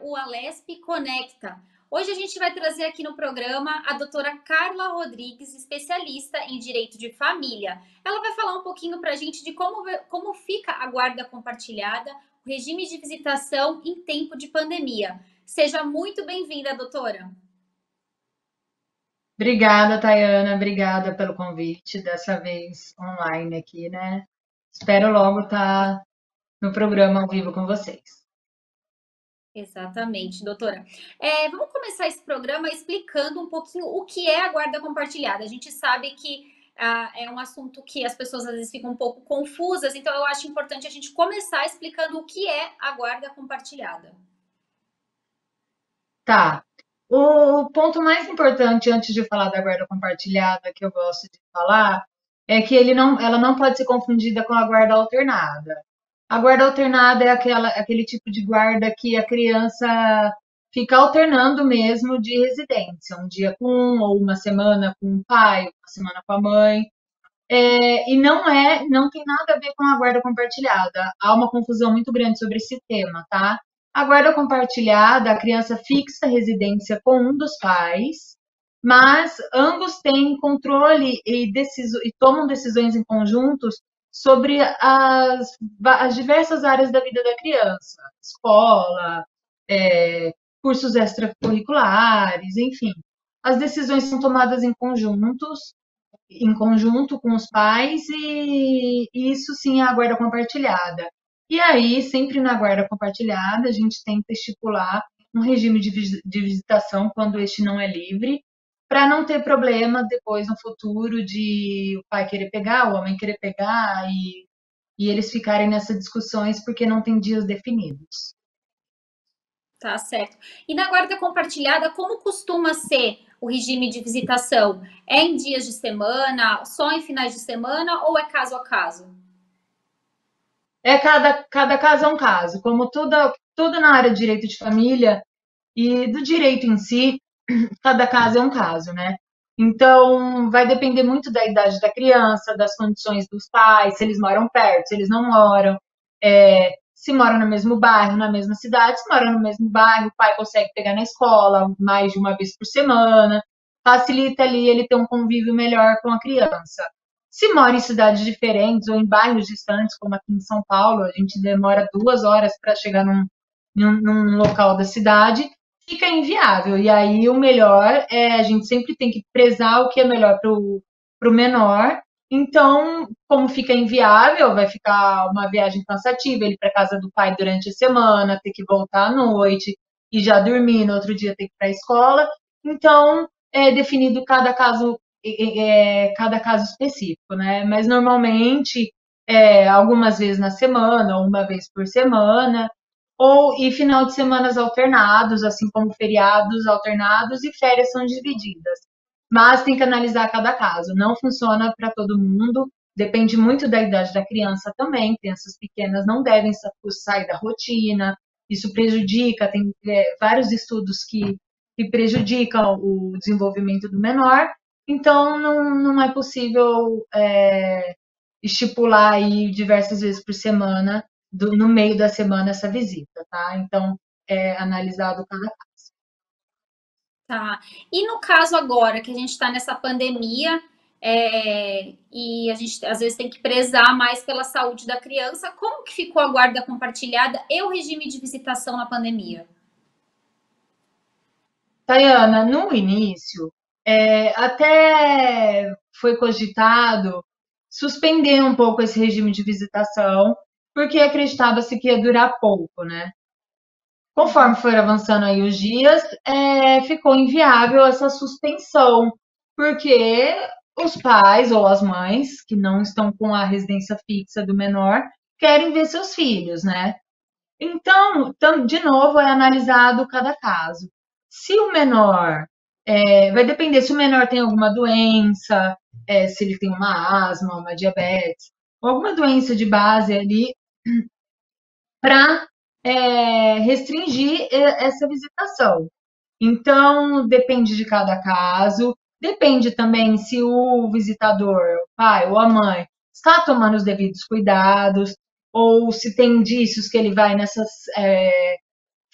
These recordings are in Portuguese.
o Alesp Conecta. Hoje a gente vai trazer aqui no programa a doutora Carla Rodrigues, especialista em direito de família. Ela vai falar um pouquinho para a gente de como fica a guarda compartilhada, o regime de visitação em tempo de pandemia. Seja muito bem-vinda, doutora. Obrigada, Tayana. Obrigada pelo convite, dessa vez online aqui, né? Espero logo estar no programa ao vivo com vocês. Exatamente, doutora. Vamos começar esse programa explicando um pouquinho o que é a guarda compartilhada. A gente sabe que é um assunto que as pessoas às vezes ficam um pouco confusas, então eu acho importante a gente começar explicando o que é a guarda compartilhada. Tá. O ponto mais importante antes de falar da guarda compartilhada que eu gosto de falar é que ela não pode ser confundida com a guarda alternada. A guarda alternada é aquele tipo de guarda que a criança fica alternando mesmo de residência, um dia com um, ou uma semana com o pai, uma semana com a mãe. E não tem nada a ver com a guarda compartilhada. Há uma confusão muito grande sobre esse tema, tá? A guarda compartilhada, a criança fixa a residência com um dos pais, mas ambos têm controle e tomam decisões em conjuntos sobre as diversas áreas da vida da criança, escola, é, cursos extracurriculares, enfim. As decisões são tomadas em conjunto com os pais, e isso sim é a guarda compartilhada. E aí, sempre na guarda compartilhada, a gente tenta estipular um regime de visitação quando este não é livre, para não ter problema depois no futuro de o pai querer pegar, o homem querer pegar e eles ficarem nessas discussões porque não tem dias definidos. Tá certo. E na guarda compartilhada, como costuma ser o regime de visitação? É em dias de semana, só em finais de semana ou é caso a caso? Cada caso é um caso, como tudo na área de direito de família e do direito em si, cada caso é um caso, né? Então, vai depender muito da idade da criança, das condições dos pais, se eles moram perto, se eles não moram, se moram no mesmo bairro, na mesma cidade, se moram no mesmo bairro, o pai consegue pegar na escola mais de uma vez por semana, facilita ali ele ter um convívio melhor com a criança. Se mora em cidades diferentes ou em bairros distantes, como aqui em São Paulo, a gente demora 2 horas para chegar num local da cidade, fica inviável. E aí o melhor a gente sempre tem que prezar o que é melhor para o menor. Então, como fica inviável, vai ficar uma viagem cansativa, ele para casa do pai durante a semana, ter que voltar à noite e já dormir, no outro dia ter que ir para a escola. Então, é definido cada caso específico, né? Mas normalmente, algumas vezes na semana, ou uma vez por semana, e final de semanas alternados, assim como feriados alternados e férias são divididas. Mas tem que analisar cada caso. Não funciona para todo mundo. Depende muito da idade da criança também. Crianças pequenas não devem sair da rotina. Isso prejudica. Tem vários estudos que prejudicam o desenvolvimento do menor. Então, não é possível estipular aí diversas vezes por semana no meio da semana essa visita, tá? Então, é analisado cada caso. Tá. E no caso agora que a gente está nessa pandemia, e a gente às vezes tem que prezar mais pela saúde da criança, como que ficou a guarda compartilhada e o regime de visitação na pandemia? Tayana, no início, até foi cogitado suspender um pouco esse regime de visitação, porque acreditava-se que ia durar pouco, né? Conforme foram avançando aí os dias, ficou inviável essa suspensão, porque os pais ou as mães que não estão com a residência fixa do menor querem ver seus filhos, né? Então, de novo, é analisado cada caso. Se o menor, vai depender se o menor tem alguma doença, se ele tem uma asma, uma diabetes, ou alguma doença de base ali, para restringir essa visitação. Então, depende de cada caso, depende também se o visitador, o pai ou a mãe, está tomando os devidos cuidados, ou se tem indícios que ele vai nessas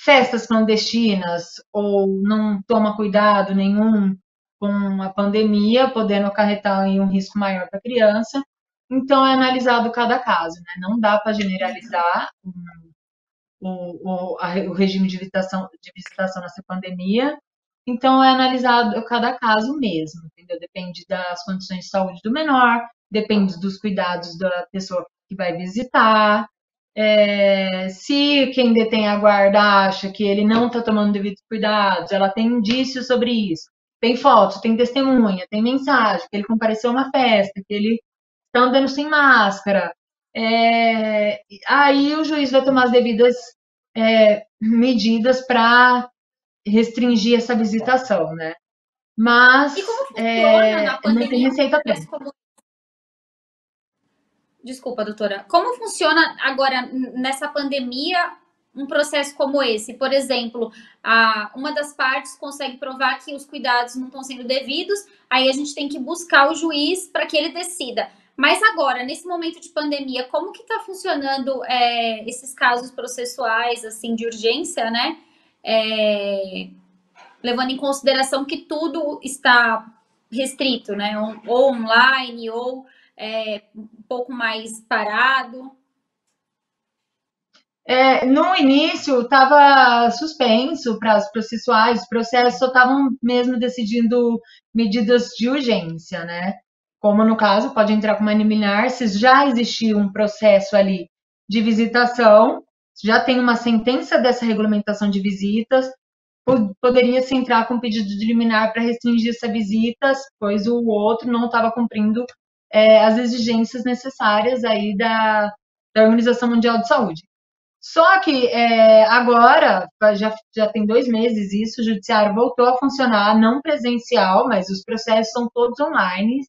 festas clandestinas ou não toma cuidado nenhum com a pandemia, podendo acarretar em um risco maior para a criança. Então, é analisado cada caso, né? Não dá para generalizar o regime de visitação nessa pandemia. Então, é analisado cada caso mesmo, entendeu? Depende das condições de saúde do menor, depende dos cuidados da pessoa que vai visitar. Se quem detém a guarda acha que ele não está tomando devidos cuidados, ela tem indícios sobre isso, tem fotos, tem testemunha, tem mensagem, que ele compareceu a uma festa, que ele está andando sem máscara, aí o juiz vai tomar as devidas medidas para restringir essa visitação, né? E Mas como funciona na não tem pandemia um receita processo pronta. como... Desculpa, doutora. Como funciona agora nessa pandemia um processo como esse? Por exemplo, uma das partes consegue provar que os cuidados não estão sendo devidos, aí a gente tem que buscar o juiz para que ele decida. Mas agora, nesse momento de pandemia, como que está funcionando esses casos processuais assim de urgência, né? Levando em consideração que tudo está restrito, né? Ou online, ou um pouco mais parado. No início estava suspenso para os processuais, os processos só estavam mesmo decidindo medidas de urgência, né? Como no caso, pode entrar com uma liminar, se já existia um processo ali de visitação, já tem uma sentença dessa regulamentação de visitas, poderia se entrar com pedido de liminar para restringir essa visita, pois o outro não estava cumprindo as exigências necessárias aí da Organização Mundial de Saúde. Só que agora, já tem 2 meses isso, o judiciário voltou a funcionar, não presencial, mas os processos são todos online,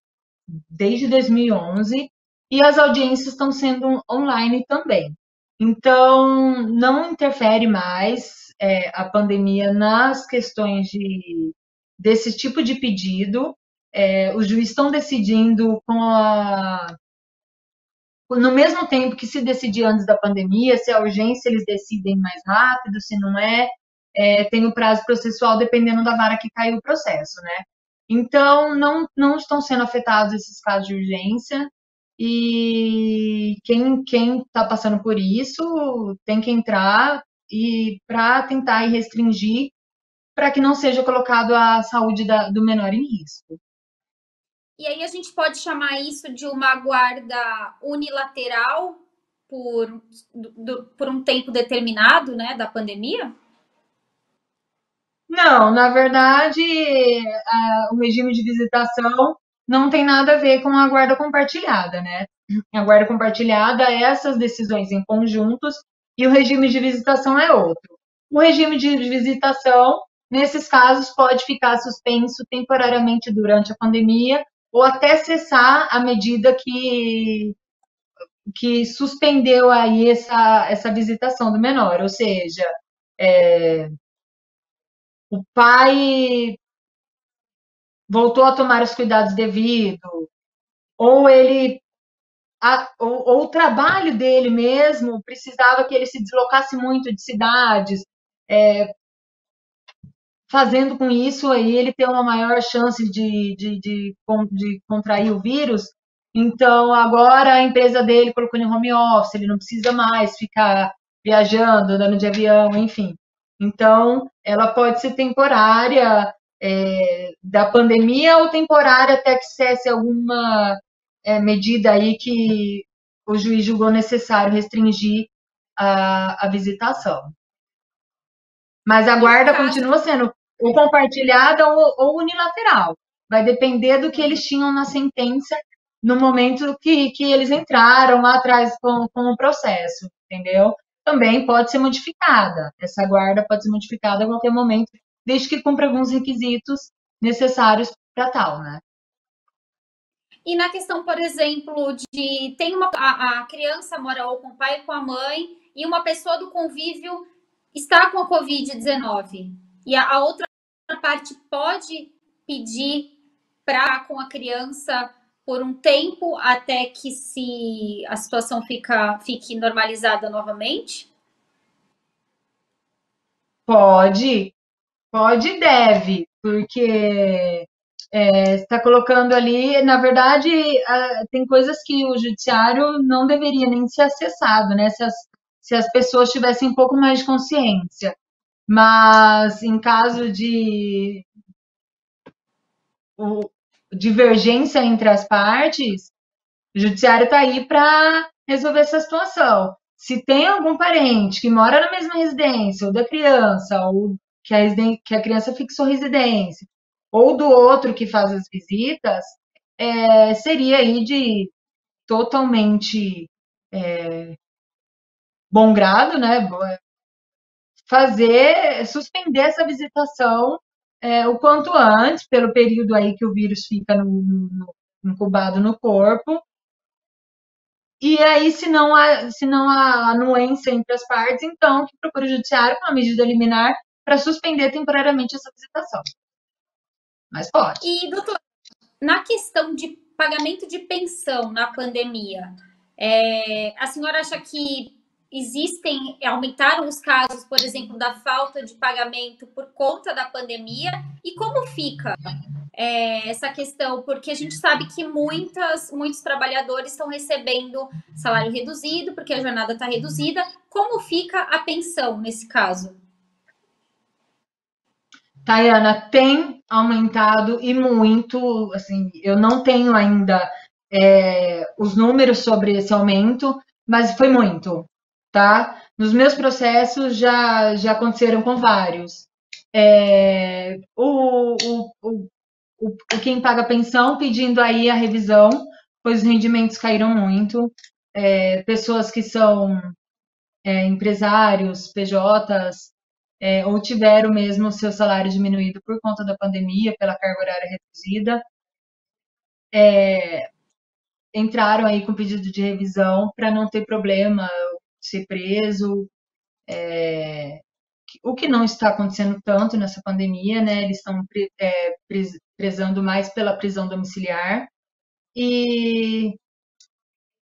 desde 2011, e as audiências estão sendo online também. Então, não interfere mais a pandemia nas questões desse tipo de pedido. Os juízes estão decidindo no mesmo tempo que se decidir antes da pandemia, se é urgência, eles decidem mais rápido, se não tem o prazo processual dependendo da vara que caiu o processo, né? Então, não estão sendo afetados esses casos de urgência e quem está passando por isso tem que entrar e para tentar restringir para que não seja colocado a saúde do menor em risco. E aí a gente pode chamar isso de uma guarda unilateral por um tempo determinado, né, da pandemia? Não, na verdade, o regime de visitação não tem nada a ver com a guarda compartilhada, né? A guarda compartilhada é essas decisões em conjuntos e o regime de visitação é outro. O regime de visitação, nesses casos, pode ficar suspenso temporariamente durante a pandemia ou até cessar a medida que suspendeu aí essa visitação do menor, ou seja, o pai voltou a tomar os cuidados devidos, ou ou o trabalho dele mesmo precisava que ele se deslocasse muito de cidades, fazendo com isso aí ele ter uma maior chance de contrair o vírus. Então, agora a empresa dele colocou em home office, ele não precisa mais ficar viajando, andando de avião, enfim. Então, ela pode ser temporária, da pandemia ou temporária até que cesse alguma medida aí que o juiz julgou necessário restringir a visitação. Mas a E no guarda caso continua sendo ou compartilhada ou unilateral. Vai depender do que eles tinham na sentença no momento que eles entraram lá atrás com o processo, entendeu? Também pode ser modificada. Essa guarda pode ser modificada a qualquer momento, desde que cumpra alguns requisitos necessários para tal, né? E na questão, por exemplo, de tem a criança mora ou com o pai ou com a mãe e uma pessoa do convívio está com a Covid-19 e a outra parte pode pedir para com a criança por um tempo até que se a situação fique normalizada novamente? Pode, pode e deve, porque está colocando ali, na verdade, tem coisas que o judiciário não deveria nem ser acessado, né? Se as pessoas tivessem um pouco mais de consciência. Mas em caso de divergência entre as partes, o judiciário está aí para resolver essa situação. Se tem algum parente que mora na mesma residência, ou da criança, ou que a criança fixou residência, ou do outro que faz as visitas, seria aí de totalmente bom grado, né? Suspender essa visitação o quanto antes, pelo período aí que o vírus fica incubado no corpo. E aí, se não há anuência entre as partes, então que procure o judiciário com uma medida liminar para suspender temporariamente essa visitação. Mas pode. E, doutor, na questão de pagamento de pensão na pandemia, a senhora acha que aumentaram os casos, por exemplo, da falta de pagamento por conta da pandemia? E como fica essa questão? Porque a gente sabe que muitos trabalhadores estão recebendo salário reduzido, porque a jornada está reduzida. Como fica a pensão nesse caso? Tayana, tem aumentado e muito, assim, eu não tenho ainda os números sobre esse aumento, mas foi muito, tá? Nos meus processos já aconteceram com vários. É, quem paga pensão pedindo aí a revisão, pois os rendimentos caíram muito. Pessoas que são empresários, PJs, ou tiveram mesmo o seu salário diminuído por conta da pandemia, pela carga horária reduzida, entraram aí com pedido de revisão para não ter problema, ser preso, o que não está acontecendo tanto nessa pandemia, né? Eles estão prezando mais pela prisão domiciliar e,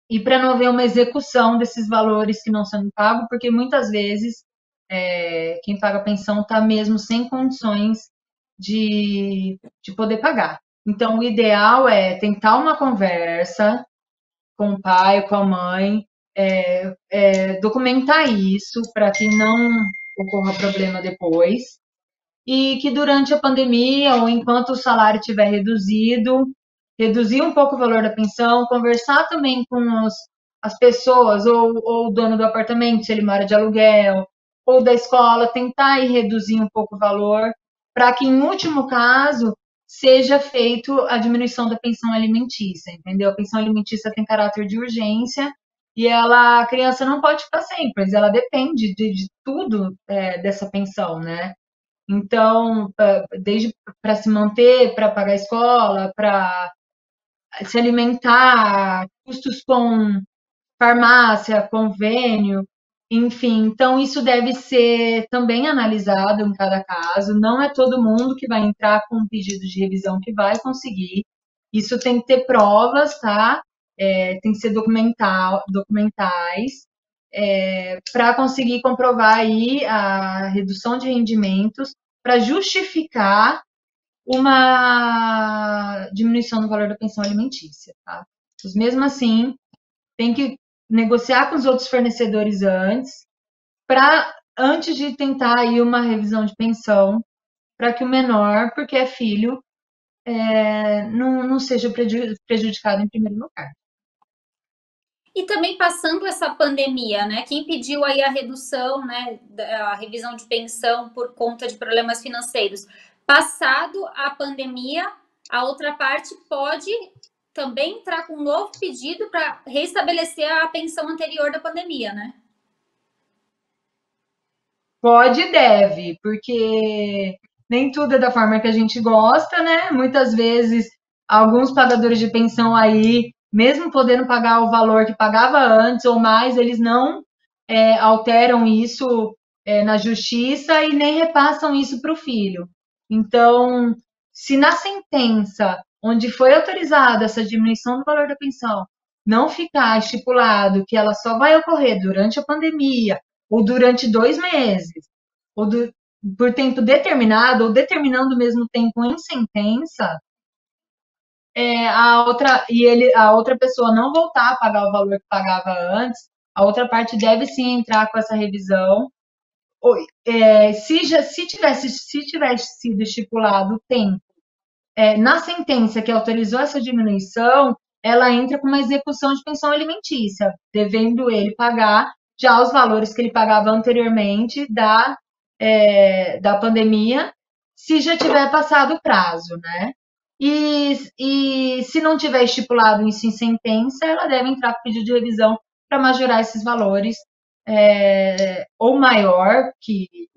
e para não haver uma execução desses valores que não são pagos, porque muitas vezes quem paga pensão está mesmo sem condições de poder pagar. Então, o ideal é tentar uma conversa com o pai, com a mãe, documentar isso para que não ocorra problema depois. E que durante a pandemia, ou enquanto o salário estiver reduzido, reduzir um pouco o valor da pensão, conversar também com as pessoas, ou o dono do apartamento, se ele mora de aluguel, ou da escola, tentar ir reduzir um pouco o valor, para que, em último caso, seja feito a diminuição da pensão alimentícia, entendeu? A pensão alimentícia tem caráter de urgência e a criança não pode ficar sem, pois ela depende de tudo dessa pensão, né? Então, desde para se manter, para pagar a escola, para se alimentar, custos com farmácia, convênio, enfim. Então, isso deve ser também analisado em cada caso. Não é todo mundo que vai entrar com um pedido de revisão que vai conseguir. Isso tem que ter provas, tá? Tem que ser documentais, para conseguir comprovar aí a redução de rendimentos para justificar uma diminuição no valor da pensão alimentícia, tá? Mas mesmo assim, tem que negociar com os outros fornecedores antes de tentar aí uma revisão de pensão, para que o menor, porque é filho, não seja prejudicado em primeiro lugar. E também passando essa pandemia, né? Quem pediu aí a redução, né, a revisão de pensão por conta de problemas financeiros, passado a pandemia, a outra parte pode também entrar com um novo pedido para restabelecer a pensão anterior da pandemia, né? Pode e deve, porque nem tudo é da forma que a gente gosta, né? Muitas vezes, alguns pagadores de pensão aí, mesmo podendo pagar o valor que pagava antes ou mais, eles não alteram isso na justiça e nem repassam isso para o filho. Então, se na sentença onde foi autorizada essa diminuição do valor da pensão não ficar estipulado que ela só vai ocorrer durante a pandemia ou durante 2 meses, por tempo determinado, ou determinando o mesmo tempo em sentença, a outra pessoa não voltar a pagar o valor que pagava antes, a outra parte deve sim entrar com essa revisão. Se tivesse sido estipulado o tempo na sentença que autorizou essa diminuição, ela entra com uma execução de pensão alimentícia, devendo ele pagar já os valores que ele pagava anteriormente da pandemia, se já tiver passado o prazo, né? E se não tiver estipulado isso em sentença, ela deve entrar com pedido de revisão para majorar esses valores, ou maior que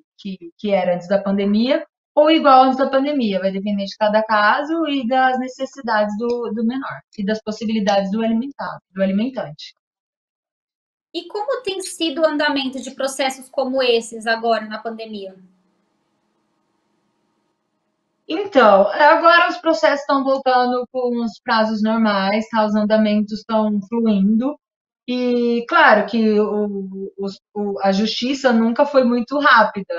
era antes da pandemia, ou igual antes da pandemia, vai depender de cada caso e das necessidades do menor e das possibilidades do alimentante. E como tem sido o andamento de processos como esses agora na pandemia? Então, agora os processos estão voltando com os prazos normais, tá? Os andamentos estão fluindo. E claro que a justiça nunca foi muito rápida,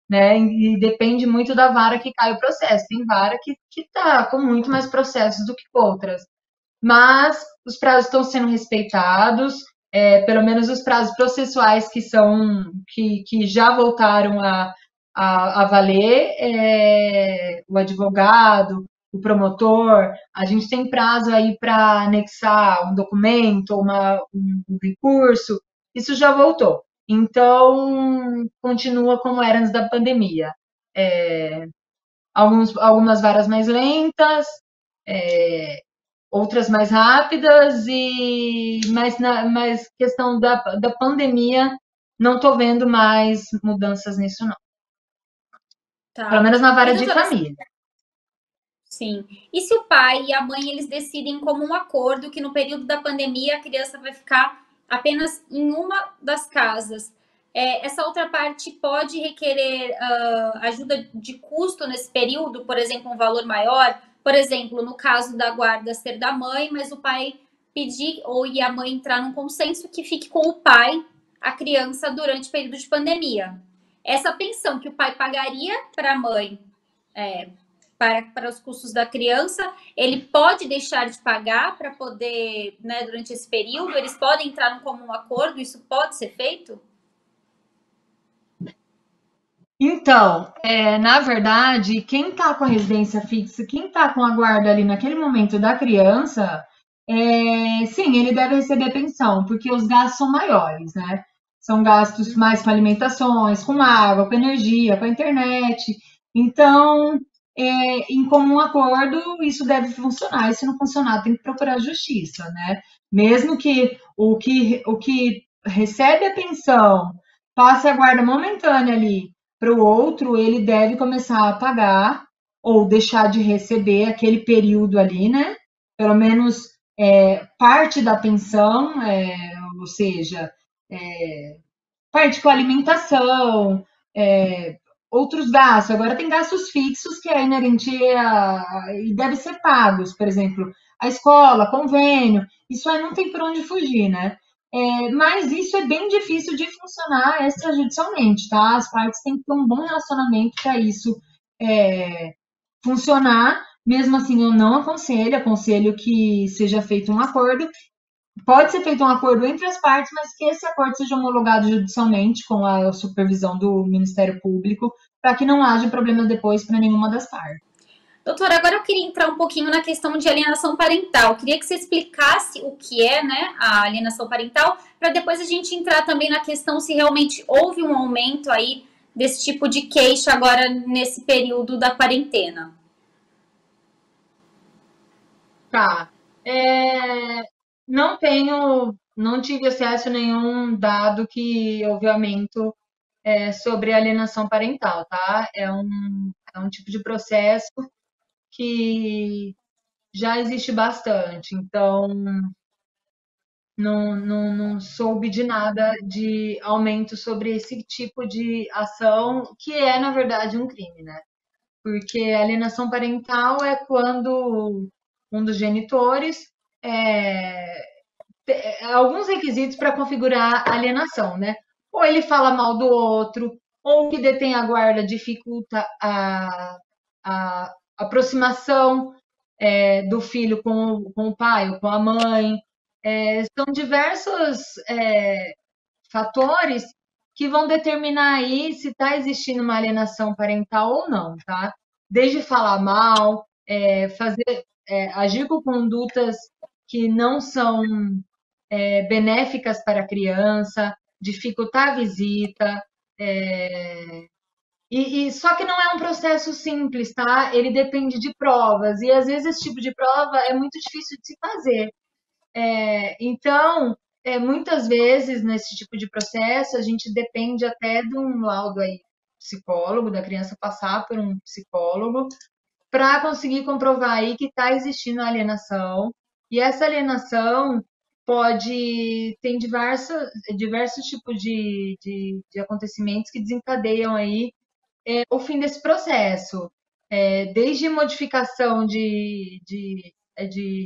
né? E depende muito da vara que cai o processo. Tem vara que tá com muito mais processos do que outras. Mas os prazos estão sendo respeitados, pelo menos os prazos processuais que já voltaram a valer, o advogado, o promotor, a gente tem prazo aí para anexar um documento, um recurso, isso já voltou. Então, continua como era antes da pandemia. Algumas varas mais lentas, outras mais rápidas, mas questão da pandemia, não estou vendo mais mudanças nisso, não. Pelo Tá. menos na E vara de doutora, família. sim. E se o pai e a mãe eles decidem como um acordo que no período da pandemia a criança vai ficar apenas em uma das casas? Essa outra parte pode requerer ajuda de custo nesse período, por exemplo, um valor maior? Por exemplo, no caso da guarda ser da mãe, mas o pai pedir ou e a mãe entrar num consenso que fique com o pai a criança durante o período de pandemia. Essa pensão que o pai pagaria para a mãe é, para os custos da criança, ele pode deixar de pagar para poder, né, durante esse período, eles podem entrar num comum acordo, isso pode ser feito? Então, na verdade, quem está com a residência fixa, quem está com a guarda ali naquele momento da criança, sim, ele deve receber pensão, porque os gastos são maiores, né? São gastos mais com alimentações, com água, com energia, com a internet. Então, em comum acordo, isso deve funcionar. E se não funcionar, tem que procurar a justiça, né? Mesmo que o que recebe a pensão passe a guarda momentânea ali para o outro, ele deve começar a pagar ou deixar de receber aquele período ali, né? Pelo menos parte da pensão, ou seja, parte com alimentação, outros gastos. Agora tem gastos fixos que é inerente e deve ser pagos, por exemplo, a escola, convênio, isso aí não tem por onde fugir, né? Mas isso é bem difícil de funcionar extrajudicialmente, tá? As partes têm que ter um bom relacionamento para isso funcionar. Mesmo assim, eu não aconselho que seja feito um acordo. Pode ser feito um acordo entre as partes, mas que esse acordo seja homologado judicialmente com a supervisão do Ministério Público, para que não haja problema depois para nenhuma das partes. Doutora, agora eu queria entrar um pouquinho na questão de alienação parental. Eu queria que você explicasse o que é, né, a alienação parental, para depois a gente entrar também na questão se realmente houve um aumento aí desse tipo de queixa agora nesse período da quarentena. Tá. Não tive acesso a nenhum dado que houve aumento sobre alienação parental, tá? É um tipo de processo que já existe bastante, então não soube de nada de aumento sobre esse tipo de ação, que é, na verdade, um crime, né? Porque a alienação parental é quando um dos genitores é, alguns requisitos para configurar a alienação, né? Ou ele fala mal do outro, ou que detém a guarda dificulta a aproximação do filho com o pai ou com a mãe. São diversos fatores que vão determinar aí se está existindo uma alienação parental ou não, tá? Desde falar mal, agir com condutas que não são benéficas para a criança, dificultar a visita, só que não é um processo simples, tá? Ele depende de provas, e às vezes esse tipo de prova é muito difícil de se fazer. Então, muitas vezes nesse tipo de processo, a gente depende até de um laudo aí psicólogo, da criança passar por um psicólogo, para conseguir comprovar aí que está existindo alienação. E essa alienação pode ter diversos tipos de acontecimentos que desencadeiam aí o fim desse processo. Desde modificação de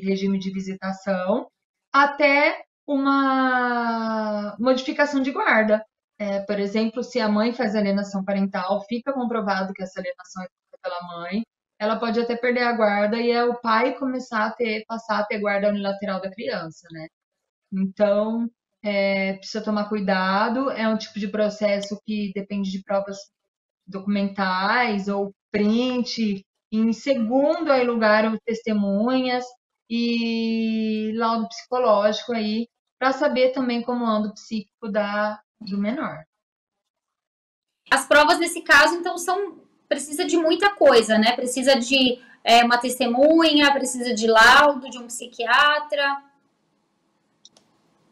regime de visitação até uma modificação de guarda. Por exemplo, se a mãe faz alienação parental, fica comprovado que essa alienação é feita pela mãe, ela pode até perder a guarda e é o pai passar a ter guarda unilateral da criança, né? Então, precisa tomar cuidado, é um tipo de processo que depende de provas documentais ou print, em segundo aí lugar testemunhas e laudo psicológico aí, para saber também como anda o psíquico do menor. As provas nesse caso, então, precisa de muita coisa, né? Precisa de uma testemunha, precisa de laudo de um psiquiatra.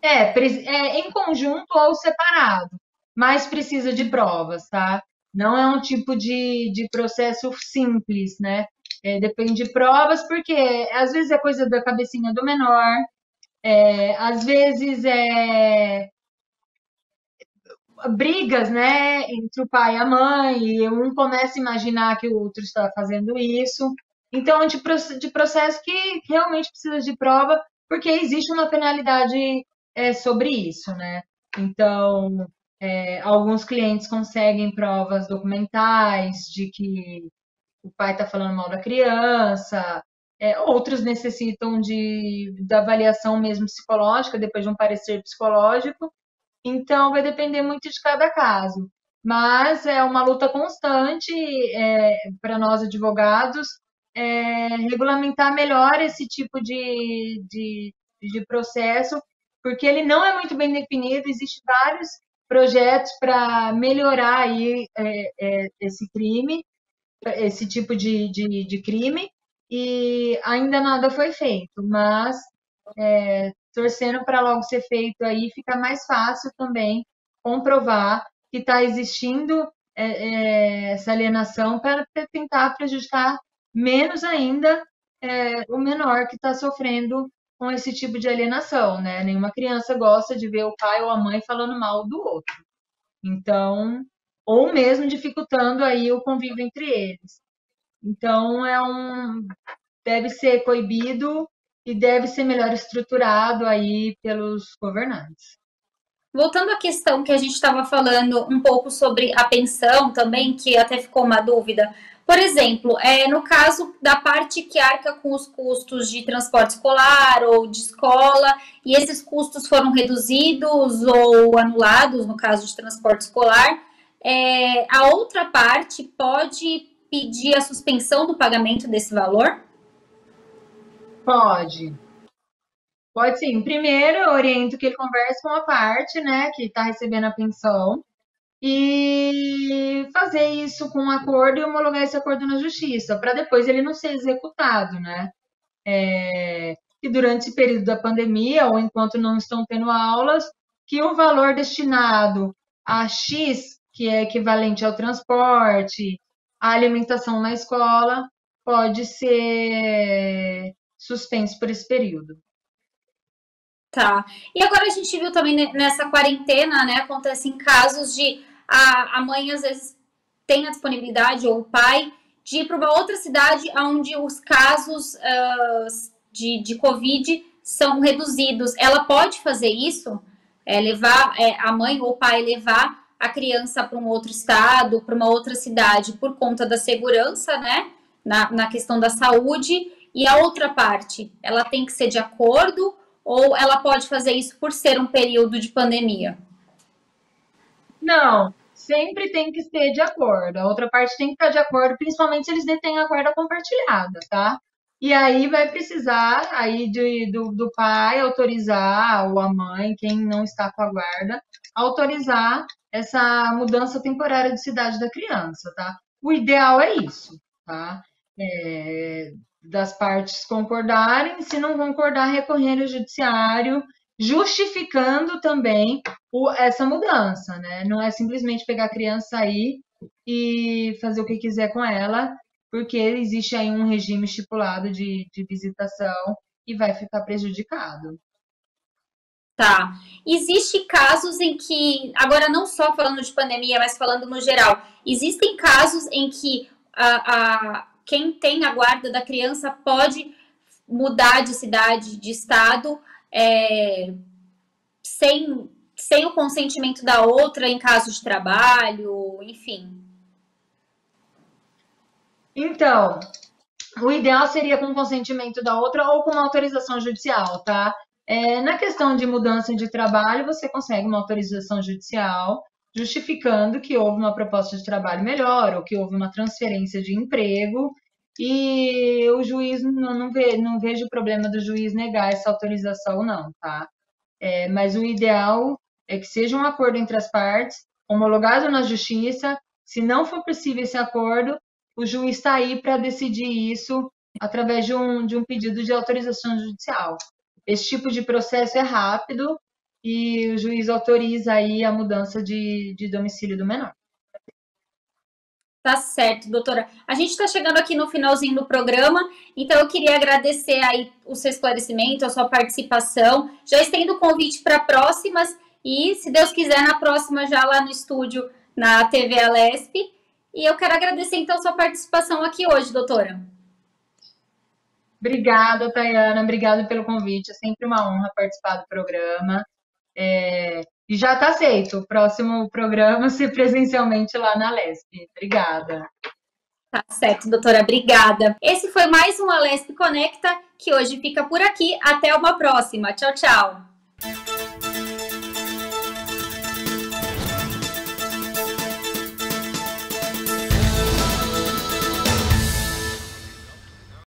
Em conjunto ou separado, mas precisa de provas, tá? Não é um tipo de processo simples, né? Depende de provas, porque às vezes é coisa da cabecinha do menor, às vezes brigas, né, entre o pai e a mãe, e um começa a imaginar que o outro está fazendo isso. Então, é um tipo de processo que realmente precisa de prova, porque existe uma penalidade sobre isso, né? Então, alguns clientes conseguem provas documentais de que o pai está falando mal da criança, outros necessitam da avaliação mesmo psicológica, depois de um parecer psicológico, então, vai depender muito de cada caso. Mas é uma luta constante para nós advogados regulamentar melhor esse tipo de processo, porque ele não é muito bem definido, existem vários projetos para melhorar aí esse crime, esse tipo de crime, e ainda nada foi feito, mas torcendo para logo ser feito aí, fica mais fácil também comprovar que está existindo essa alienação para tentar prejudicar menos ainda o menor que está sofrendo com esse tipo de alienação, né? Nenhuma criança gosta de ver o pai ou a mãe falando mal do outro. Então, ou mesmo dificultando aí o convívio entre eles. Então, deve ser coibido e deve ser melhor estruturado aí pelos governantes. Voltando à questão que a gente estava falando um pouco sobre a pensão também, que até ficou uma dúvida. Por exemplo, no caso da parte que arca com os custos de transporte escolar ou de escola, e esses custos foram reduzidos ou anulados, no caso de transporte escolar, a outra parte pode pedir a suspensão do pagamento desse valor? Pode. Pode sim. Primeiro, eu oriento que ele converse com a parte, né, que está recebendo a pensão, e fazer isso com um acordo e homologar esse acordo na justiça, para depois ele não ser executado, né? Que durante esse período da pandemia, ou enquanto não estão tendo aulas, que o valor destinado a X, que é equivalente ao transporte, à alimentação na escola, pode ser suspenso por esse período. Tá. E agora a gente viu também nessa quarentena, né? Acontecem casos de a mãe às vezes tem a disponibilidade, ou o pai, de ir para uma outra cidade onde os casos de Covid são reduzidos. Ela pode fazer isso? Levar a mãe ou o pai levar a criança para um outro estado, para uma outra cidade, por conta da segurança, né? Na questão da saúde. E a outra parte, ela tem que ser de acordo ou ela pode fazer isso por ser um período de pandemia? Não, sempre tem que ser de acordo. A outra parte tem que estar de acordo, principalmente se eles detêm a guarda compartilhada, tá? E aí vai precisar aí do pai autorizar, ou a mãe, quem não está com a guarda, autorizar essa mudança temporária de cidade da criança, tá? O ideal é isso, tá? É, das partes concordarem, se não concordar, recorrer ao judiciário, justificando também essa mudança, né? Não é simplesmente pegar a criança, sair e fazer o que quiser com ela, porque existe aí um regime estipulado de visitação e vai ficar prejudicado. Tá. Existem casos em que, agora não só falando de pandemia, mas falando no geral, existem casos em que quem tem a guarda da criança pode mudar de cidade, de estado, é, sem o consentimento da outra em caso de trabalho, enfim. Então, o ideal seria com consentimento da outra ou com uma autorização judicial, tá? Na questão de mudança de trabalho, você consegue uma autorização judicial justificando que houve uma proposta de trabalho melhor ou que houve uma transferência de emprego e o juiz não vejo problema do juiz negar essa autorização, não, tá? Mas o ideal é que seja um acordo entre as partes, homologado na justiça. Se não for possível esse acordo, o juiz está aí para decidir isso através de um pedido de autorização judicial. Esse tipo de processo é rápido e o juiz autoriza aí a mudança de domicílio do menor. Tá certo, doutora. A gente está chegando aqui no finalzinho do programa, então eu queria agradecer aí o seu esclarecimento, a sua participação. Já estendo o convite para próximas e, se Deus quiser, na próxima já lá no estúdio, na TV Alesp. E eu quero agradecer então a sua participação aqui hoje, doutora. Obrigada, Tayana. Obrigada pelo convite. É sempre uma honra participar do programa. E já está aceito. O próximo programa ser presencialmente lá na Lesp. Obrigada. Tá certo, doutora. Obrigada. Esse foi mais um Alesp Conecta, que hoje fica por aqui. Até uma próxima. Tchau, tchau.